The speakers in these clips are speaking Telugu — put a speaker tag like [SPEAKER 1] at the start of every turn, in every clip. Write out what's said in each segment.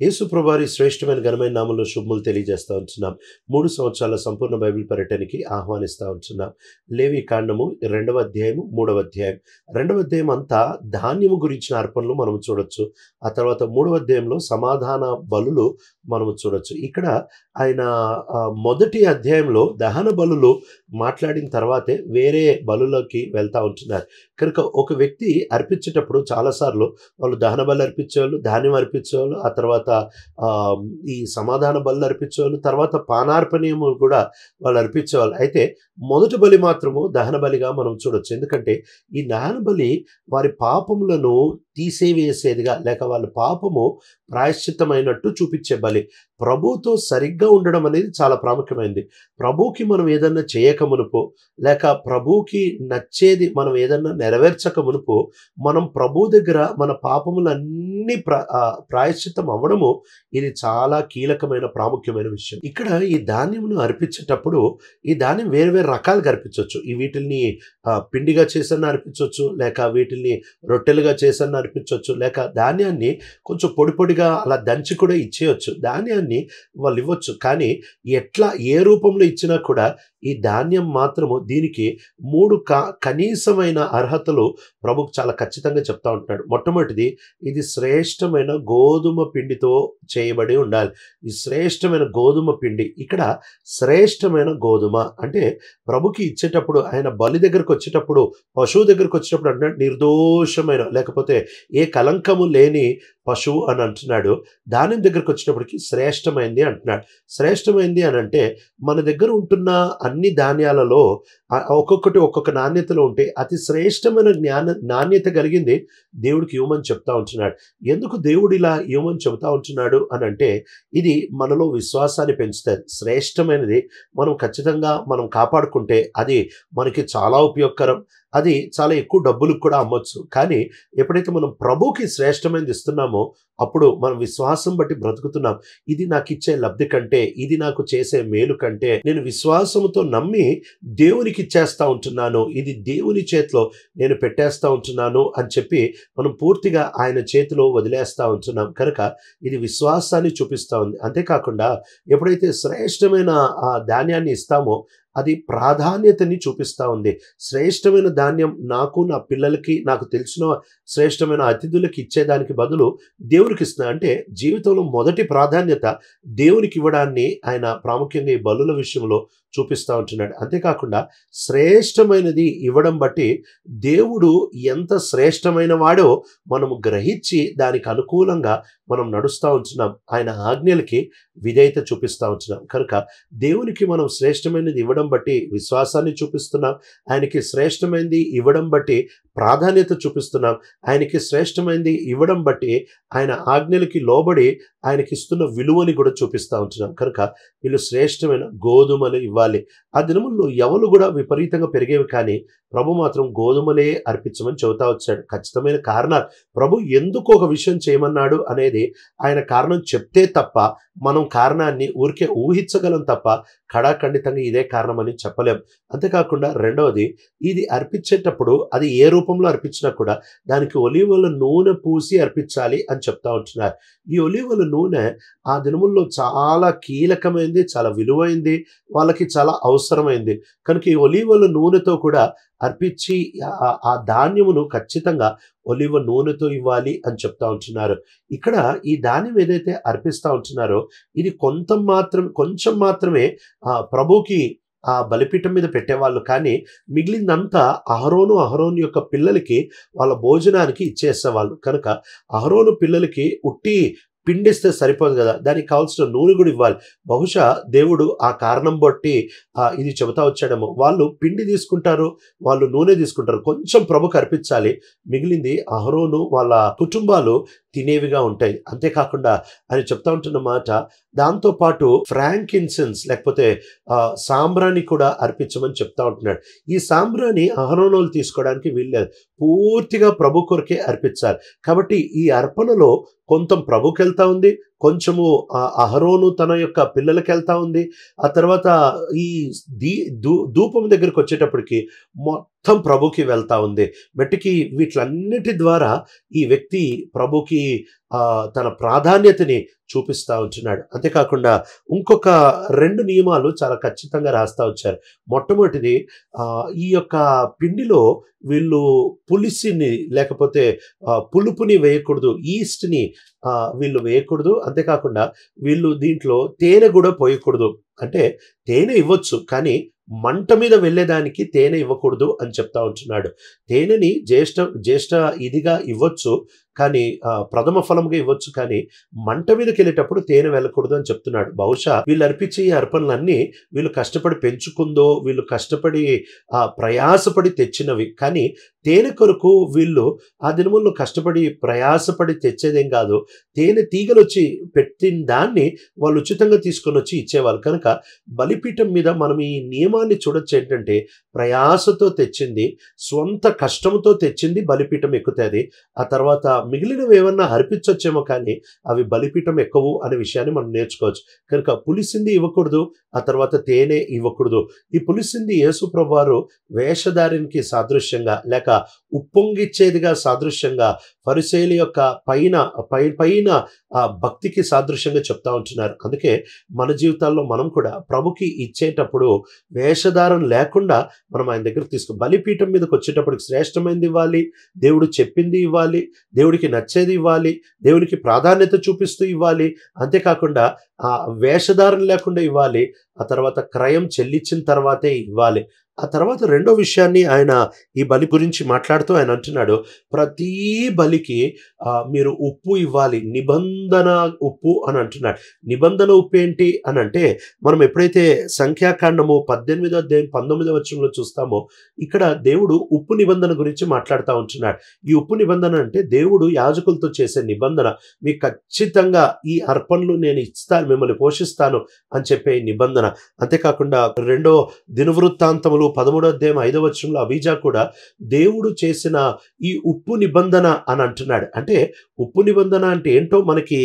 [SPEAKER 1] యేసు ప్రభువారి శ్రేష్టమైన ఘనమైన నామంలో శుభములు తెలియజేస్తా ఉంటున్నాం. 3 సంవత్సరాల సంపూర్ణ బైబిల్ పర్యటనకి ఆహ్వానిస్తా ఉంటున్నాం. లేవి కాండము 2వ అధ్యాయము 3వ అధ్యాయం. 2వ అధ్యాయం అంతా ధాన్యము గురించిన అర్పణలు మనం చూడొచ్చు. ఆ తర్వాత 3వ అధ్యాయంలో సమాధాన బలులు మనము చూడొచ్చు. ఇక్కడ ఆయన మొదటి అధ్యాయంలో దహన బలులు మాట్లాడిన తర్వాతే వేరే బలులకి వెళ్తా ఉంటున్నారు. కనుక ఒక వ్యక్తి అర్పించేటప్పుడు చాలాసార్లు వాళ్ళు దహన బలు అర్పించేవాళ్ళు, ధాన్యం అర్పించేవాళ్ళు, ఆ తర్వాత ఈ సమాధాన బలు అర్పించేవాళ్ళు, తర్వాత పానార్పణీయము కూడా వాళ్ళు అర్పించేవాళ్ళు. అయితే మొదటి బలి మాత్రము దహన బలిగా మనం చూడొచ్చు. ఎందుకంటే ఈ దహన బలి వారి పాపములను తీసేవేసేదిగా, లేక వాళ్ళ పాపము ప్రాయశ్చిత్తమైనట్టు చూపించే బలి. ప్రభుతో సరిగ్గా ఉండడం అనేది చాలా ప్రాముఖ్యమైనది. ప్రభుకి మనం ఏదన్నా చేయక మునుపు, లేక ప్రభుకి నచ్చేది మనం ఏదన్నా నెరవేర్చక మునుపు, మనం ప్రభు దగ్గర మన పాపములన్నీ ప్రాయశ్చిత్తం అవ్వడము ఇది చాలా కీలకమైన ప్రాముఖ్యమైన విషయం. ఇక్కడ ఈ ధాన్యమును అర్పించేటప్పుడు ఈ ధాన్యం వేరు వేరు రకాలుగా అర్పించవచ్చు. ఈ వీటిల్ని పిండిగా చేసన్న అర్పించవచ్చు, లేక వీటిల్ని రొట్టెలుగా చేసన్న అర్పించవచ్చు, లేక ధాన్యాన్ని కొంచెం పొడి పొడిగా అలా దంచి కూడా ఇచ్చేయచ్చు. ధాన్యాన్ని వాళ్ళు ఇవ్వచ్చు. కానీ ఎట్లా ఏ రూపంలో ఇచ్చినా కూడా ఈ ధాన్యం మాత్రము దీనికి 3 కనీసమైన అర్హతలు ప్రభుకు చాలా ఖచ్చితంగా చెప్తా ఉంటున్నాడు. మొట్టమొదటిది, ఇది శ్రేష్టమైన గోధుమ పిండితో చేయబడి ఉండాలి. ఈ శ్రేష్టమైన గోధుమ పిండి, ఇక్కడ శ్రేష్టమైన గోధుమ అంటే ప్రభుకి ఇచ్చేటప్పుడు, ఆయన బలి దగ్గరకు వచ్చేటప్పుడు, పశువు దగ్గరకు వచ్చేటప్పుడు అంటున్నాడు నిర్దోషమైన, లేకపోతే ఏ కలంకము లేని పశువు అని అంటున్నాడు. ధాన్యం దగ్గరకు వచ్చేటప్పటికి శ్రేష్టమైంది అంటున్నాడు. శ్రేష్టమైంది అని అంటే మన దగ్గర ఉంటున్న అన్ని ధాన్యాలలో ఒక్కొక్కటి ఒక్కొక్క నాణ్యతలో ఉంటే అతి శ్రేష్టమైన నాణ్యత కలిగింది దేవుడికి ఇవ్వమని చెప్తా ఉంటున్నాడు. ఎందుకు దేవుడు ఇలా ఇవ్వమని చెబుతా ఉంటున్నాడు అని అంటే ఇది మనలో విశ్వాసాన్ని పెంచుతుంది. శ్రేష్టమైనది మనం ఖచ్చితంగా మనం కాపాడుకుంటే అది మనకి చాలా ఉపయోగకరం. అది చాలా ఎక్కువ డబ్బులకు కూడా అమ్మొచ్చు. కానీ ఎప్పుడైతే మనం ప్రభుకి శ్రేష్టమైనది ఇస్తున్నామో అప్పుడు మనం విశ్వాసం బట్టి బ్రతుకుతున్నాం. ఇది నాకు ఇచ్చే లబ్ధి కంటే, ఇది నాకు చేసే మేలు కంటే నేను విశ్వాసంతో నమ్మి దేవునికి ఇచ్చేస్తా ఉంటున్నాను, ఇది దేవుని చేతిలో నేను పెట్టేస్తా ఉంటున్నాను అని చెప్పి మనం పూర్తిగా ఆయన చేతిలో వదిలేస్తా ఉంటున్నాం. కనుక ఇది విశ్వాసాన్ని చూపిస్తూ ఉంది. అంతేకాకుండా ఎప్పుడైతే శ్రేష్టమైన ఆ ధాన్యాన్ని ఇస్తామో అది ప్రాధాన్యతని చూపిస్తూ ఉంది. శ్రేష్టమైన ధాన్యం నాకు, నా పిల్లలకి, నాకు తెలిసిన శ్రేష్టమైన అతిథులకి ఇచ్చేదానికి బదులు దేవునికి ఇస్తున్నా అంటే జీవితంలో మొదటి ప్రాధాన్యత దేవునికి ఇవ్వడాన్ని ఆయన ప్రాముఖ్యంగా ఈ బలుల విషయంలో చూపిస్తూ ఉంటున్నాడు. అంతేకాకుండా శ్రేష్టమైనది ఇవ్వడం బట్టి దేవుడు ఎంత శ్రేష్టమైన వాడో మనము గ్రహించి దానికి అనుకూలంగా మనం నడుస్తూ ఉంటున్నాం. ఆయన ఆజ్ఞలకి విధేయత చూపిస్తూ ఉంటున్నాం. కనుక దేవునికి మనం శ్రేష్టమైనది ఇవ్వడం బట్టి విశ్వాసాన్ని చూపిస్తున్నాం. ఆయనకి శ్రేష్టమైనది ఇవ్వడం బట్టి ప్రాధాన్యత చూపిస్తున్నాం. ఆయనకి శ్రేష్టమైనది ఇవ్వడం బట్టి ఆయన ఆజ్ఞలకి లోబడి ఆయనకి ఇస్తున్న విలువని కూడా చూపిస్తూ ఉంటున్నాం. కనుక వీళ్ళు శ్రేష్టమైన గోధుమలు ఇవ్వాలి. ఆ దినముల్లో ఎవరు కూడా విపరీతంగా పెరిగేవి, కానీ ప్రభు మాత్రం గోధుమలే అర్పించమని చెబుతా వచ్చాడు. ఖచ్చితమైన కారణాలు, ప్రభు ఎందుకు ఒక విషయం చేయమన్నాడు అనేది ఆయన కారణం చెప్తే తప్ప మనం కారణాన్ని ఊరికే ఊహించగలం తప్ప ఖడాఖండితంగా ఇదే కారణం అని చెప్పలేం. అంతేకాకుండా రెండవది, ఇది అర్పించేటప్పుడు అది ఏ రూపంలో అర్పించినా కూడా దానికి ఒలీవల నూనె పూసి అర్పించాలి అని చెప్తా ఉంటున్నారు. ఈ ఒలీవల నూనె ఆ దినముల్లో చాలా కీలకమైంది, చాలా విలువైంది, వాళ్ళకి చాలా అవసరమైంది. కనుక ఈ ఒలీవల నూనెతో కూడా అర్పించి ఆ ధాన్యమును ఖచ్చితంగా ఒలివ నూనెతో ఇవ్వాలి అని చెప్తా ఉంటున్నారు. ఇక్కడ ఈ ధాన్యం ఏదైతే అర్పిస్తూ ఉంటున్నారో ఇది కొంచెం మాత్రమే ప్రభుకి ఆ బలిపీఠం మీద పెట్టేవాళ్ళు. కానీ మిగిలిందంతా అహరోను యొక్క పిల్లలకి వాళ్ళ భోజనానికి ఇచ్చేసేవాళ్ళు. కనుక అహరోను పిల్లలకి ఉట్టి పిండిస్తే సరిపోదు కదా, దానికి కావాల్సిన నూనె కూడా ఇవ్వాలి. బహుశా దేవుడు ఆ కారణం బట్టి ఇది చెబుతా వచ్చాడేమో. వాళ్ళు పిండి తీసుకుంటారు, వాళ్ళు నూనె తీసుకుంటారు, కొంచెం ప్రభుకు అర్పించాలి, మిగిలింది అహరోను వాళ్ళ కుటుంబాలు తినేవిగా ఉంటాయి. అంతేకాకుండా ఆయన చెప్తా ఉంటున్న మాట, దాంతోపాటు ఫ్రాంకిన్సెన్స్ లేకపోతే సాంబ్రాణి కూడా అర్పించమని చెప్తా ఉంటున్నాడు. ఈ సాంబ్రాణి అహరోనులు తీసుకోవడానికి వీల్లేదు, పూర్తిగా ప్రభు కొరకే అర్పించాలి. కాబట్టి ఈ అర్పణలో కొంత ప్రభుకి వెళ్తా ఉంది, కొంచెము అహరోను తన యొక్క పిల్లలకి వెళ్తా ఉంది. ఆ తర్వాత ఈ ధూపం దగ్గరికి వచ్చేటప్పటికి మొత్తం ప్రభుకి వెళ్తా ఉంది. మట్టికి వీటిలన్నిటి ద్వారా ఈ వ్యక్తి ప్రభుకి తన ప్రాధాన్యతని చూపిస్తూ ఉంటున్నాడు. అంతేకాకుండా ఇంకొక 2 నియమాలు చాలా ఖచ్చితంగా రాస్తా వచ్చారు. మొట్టమొదటిది ఈ యొక్క పిండిలో వీళ్ళు పులిసిని లేకపోతే పులుపుని వేయకూడదు, ఈస్ట్‌ని వీళ్ళు వేయకూడదు. అంతేకాకుండా వీళ్ళు దీంట్లో తేనె కూడా పోయకూడదు. అంటే తేనె ఇవ్వచ్చు, కానీ మంట మీద వెళ్ళేదానికి తేనె ఇవ్వకూడదు అని చెప్తా ఉంటున్నాడు. తేనెని జ్యేష్ఠ ఇదిగా ఇవ్వచ్చు, కానీ ప్రథమ ఫలముగా ఇవ్వచ్చు, కానీ మంట మీదకి వెళ్ళేటప్పుడు తేనె వెళ్ళకూడదు అని చెప్తున్నాడు. బహుశా వీళ్ళు అర్పించే ఈ అర్పణలన్నీ వీళ్ళు కష్టపడి పెంచుకుందో, వీళ్ళు కష్టపడి ప్రయాసపడి తెచ్చినవి. కానీ తేనె కొరకు వీళ్ళు ఆ దినముల్లో కష్టపడి ప్రయాసపడి తెచ్చేదేం కాదు. తేనె తీగలు వచ్చి పెట్టిన దాన్ని వాళ్ళు ఉచితంగా తీసుకొని వచ్చి ఇచ్చేవాళ్ళు. కనుక బలిపీఠం మీద మనం ఈ నియమాన్ని చూడొచ్చు. ఏంటంటే ప్రయాసతో తెచ్చింది, స్వంత కష్టంతో తెచ్చింది బలిపీఠం ఎక్కుతుంది. ఆ తర్వాత మిగిలినవి ఏమన్నా అర్పించొచ్చేమో, కానీ అవి బలిపీఠం ఎక్కవు అనే విషయాన్ని మనం నేర్చుకోవచ్చు. కనుక పులిసింది ఇవ్వకూడదు, ఆ తర్వాత తేనె ఇవ్వకూడదు. ఈ పులిసింది యేసు ప్రభువారు వేషధారికి సాదృశ్యంగా లేక ఉప్పొంగిచ్చేదిగా సాదృశ్యంగా ఫరిసేయుల యొక్క పైన భక్తికి సాదృశ్యంగా చెప్తా ఉంటున్నారు. అందుకే మన జీవితాల్లో మనం కూడా ప్రభుకి ఇచ్చేటప్పుడు వేషధారం లేకుండా మనం ఆయన దగ్గర బలిపీఠం మీదకి వచ్చేటప్పటికి శ్రేష్టమైనది ఇవ్వాలి, దేవుడు చెప్పింది ఇవ్వాలి, దేవుడికి నచ్చేది ఇవ్వాలి, దేవునికి ప్రాధాన్యత చూపిస్తూ ఇవ్వాలి. అంతేకాకుండా వేషధారణ లేకుండా ఇవ్వాలి. ఆ తర్వాత క్రయం చెల్లించిన తర్వాతే ఇవ్వాలి. ఆ తర్వాత రెండో విషయాన్ని ఆయన ఈ బలి గురించి మాట్లాడుతూ ఆయన అంటున్నాడు, ప్రతి బలికి మీరు ఉప్పు ఇవ్వాలి, నిబంధన ఉప్పు అని అంటున్నాడు. నిబంధన ఉప్పు ఏంటి అని అంటే, మనం ఎప్పుడైతే సంఖ్యాకాండము 18వ అధ్యాయం 19వ వచనంలో చూస్తామో, ఇక్కడ దేవుడు ఉప్పు నిబంధన గురించి మాట్లాడుతూ ఉంటున్నాడు. ఈ ఉప్పు నిబంధన అంటే దేవుడు యాజకులతో చేసే నిబంధన. మీకు ఖచ్చితంగా ఈ అర్పణలు నేను ఇస్తాను, మిమ్మల్ని పోషిస్తాను అని చెప్పే నిబంధన. అంతేకాకుండా రెండో దినవృత్తాంతములు 13వ అధ్యాయం 5వ వచనంలో అబీజా కూడా దేవుడు చేసిన ఈ ఉప్పు నిబంధన అని అంటున్నాడు. అంటే ఉప్పు నిబంధన అంటే ఏంటో మనకి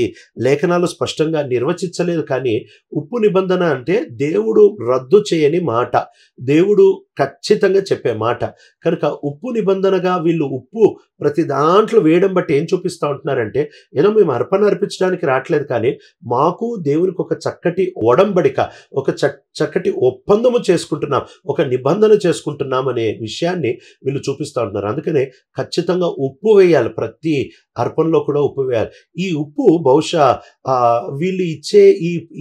[SPEAKER 1] లేఖనాలు స్పష్టంగా నిర్వచించలేదు, కానీ ఉప్పు నిబంధన అంటే దేవుడు రద్దు చేయని మాట, దేవుడు ఖచ్చితంగా చెప్పే మాట. కనుక ఉప్పు నిబంధనగా వీళ్ళు ఉప్పు ప్రతి దాంట్లో వేయడం బట్టి ఏం చూపిస్తూ ఉంటున్నారంటే, ఏదో మేము అర్పణ అర్పించడానికి రావట్లేదు, కానీ మాకు దేవునికి ఒక చక్కటి ఒడంబడిక, ఒక చక్కటి ఒప్పందము చేసుకుంటున్నాం, ఒక నిబంధన చేసుకుంటున్నాం అనే విషయాన్ని వీళ్ళు చూపిస్తూ ఉంటున్నారు. అందుకనే ఖచ్చితంగా ఉప్పు వేయాలి, ప్రతి అర్పణలో కూడా ఉప్పు వేయాలి. ఈ ఉప్పు బహుశా వీళ్ళు ఇచ్చే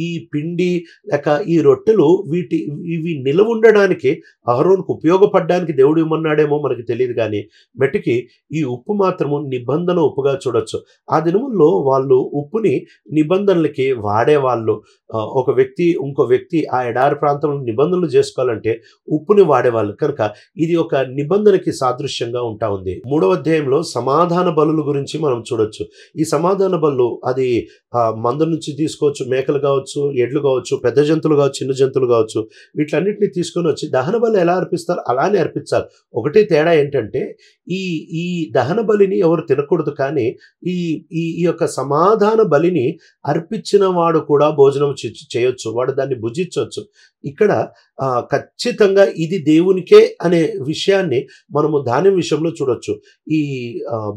[SPEAKER 1] ఈ పిండి లేక ఈ రొట్టెలు ఇవి నిలవ ఉండడానికి అహరోనుకు ఉపయోగపడడానికి దేవుడు ఇమ్మన్నాడేమో మనకి తెలియదు, కానీ మెటికి ఈ ఉప్పు మాత్రము నిబంధన ఉప్పుగా చూడొచ్చు. ఆ దినముల్లో వాళ్ళు ఉప్పుని నిబంధనలకి వాడేవాళ్ళు. ఒక వ్యక్తి ఇంకో వ్యక్తి ఆ ఎడారి ప్రాంతంలో నిబంధనలు చేసుకోవాలంటే ఉప్పుని వాడేవాళ్ళు. కనుక ఇది ఒక నిబంధనకి సాదృశ్యంగా ఉంటా ఉంది. 3వ అధ్యాయంలో సమాధాన బలుల గురించి మనం చూడొచ్చు. ఈ సమాధాన బలు అది మంద నుంచి తీసుకోవచ్చు, మేకలు కావచ్చు, ఎడ్లు కావచ్చు, పెద్ద జంతువులు కావచ్చు, చిన్న జంతువులు కావచ్చు, వీటన్నిటిని తీసుకొని వచ్చి దహన బలి ఎలా అర్పిస్తారు అలానే అర్పించాలి. ఒకటే తేడా ఏంటంటే ఈ దహన బలిని ఎవరు తినకూడదు, కానీ ఈ యొక్క సమాధాన బలిని అర్పించిన వాడు కూడా భోజనం చేయొచ్చు, వాడు దాన్ని భుజించవచ్చు. ఇక్కడ ఖచ్చితంగా ఇది దేవునికే అనే విషయాన్ని మనము ధాన్యం విషయంలో చూడొచ్చు. ఈ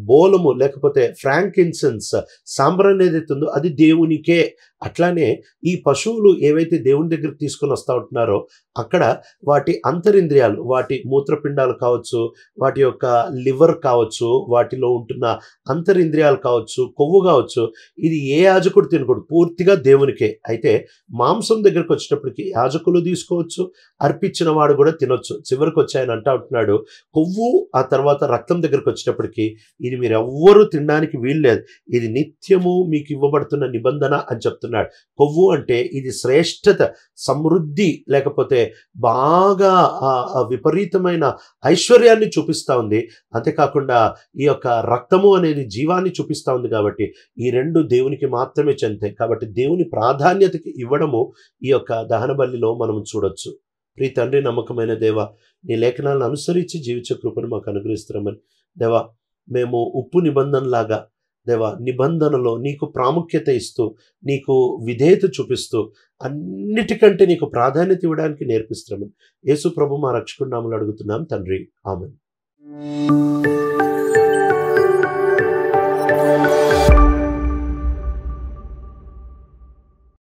[SPEAKER 1] బోలము లేకపోతే ఫ్రాంకిన్సెన్స్ సాంబ్రాణి ఏదైతే ఉందో అది దేవునికే. అట్లానే ఈ పశువులు ఏవైతే దేవుని దగ్గరికి తీసుకొని వస్తూ ఉంటున్నారో అక్కడ వాటి అంతరింద్రియాలు, వాటి మూత్రపిండాలు కావచ్చు, వాటి యొక్క లివర్ కావచ్చు, వాటిలో ఉంటున్న అంతరింద్రియాలు కావచ్చు, కొవ్వు కావచ్చు, ఇది ఏ యాజకుడు తినకూడదు, పూర్తిగా దేవునికే. అయితే మాంసం దగ్గరకు వచ్చేటప్పటికి యాజకులు తీసుకోవచ్చు, అర్పించిన వాడు కూడా తినొచ్చు. చివరికి వచ్చి ఆయన అంటా ఉంటున్నాడు, కొవ్వు ఆ తర్వాత రక్తం దగ్గరకు వచ్చేటప్పటికి ఇది మీరు ఎవ్వరూ తినడానికి వీల్లేదు, ఇది నిత్యము మీకు ఇవ్వబడుతున్న నిబంధన అని చెప్తున్నాడు. కొవ్వు అంటే ఇది శ్రేష్టత, సమృద్ధి, లేకపోతే బాగా విపరీతమైన ఐశ్వర్యాన్ని చూపిస్తూ ఉంది. అంతేకాకుండా ఈ యొక్క రక్తము అనేది జీవాన్ని చూపిస్తూ ఉంది. కాబట్టి ఈ రెండు దేవునికి మాత్రమే చెందుతాయి. కాబట్టి దేవుని ప్రాధాన్యతకి ఇవ్వడము ఈ యొక్క దహన బలిలో మనం చూడొచ్చు. ప్రియ తండ్రి, నమ్మకమైన దేవ, నీ లేఖనాలను అనుసరించి జీవించే కృపను మాకు అనుగ్రహిస్తున్నామని దేవా, మేము ఉప్పు నిబంధనలాగా దేవా నిబంధనలో నీకు ప్రాముఖ్యత ఇస్తూ, నీకు విధేయత చూపిస్తూ, అన్నిటికంటే నీకు ప్రాధాన్యత ఇవ్వడానికి నేర్పిస్తున్నామని యేసు ప్రభు మా రక్షకుడి నామములో అడుగుతున్నాం తండ్రి, ఆమేన్.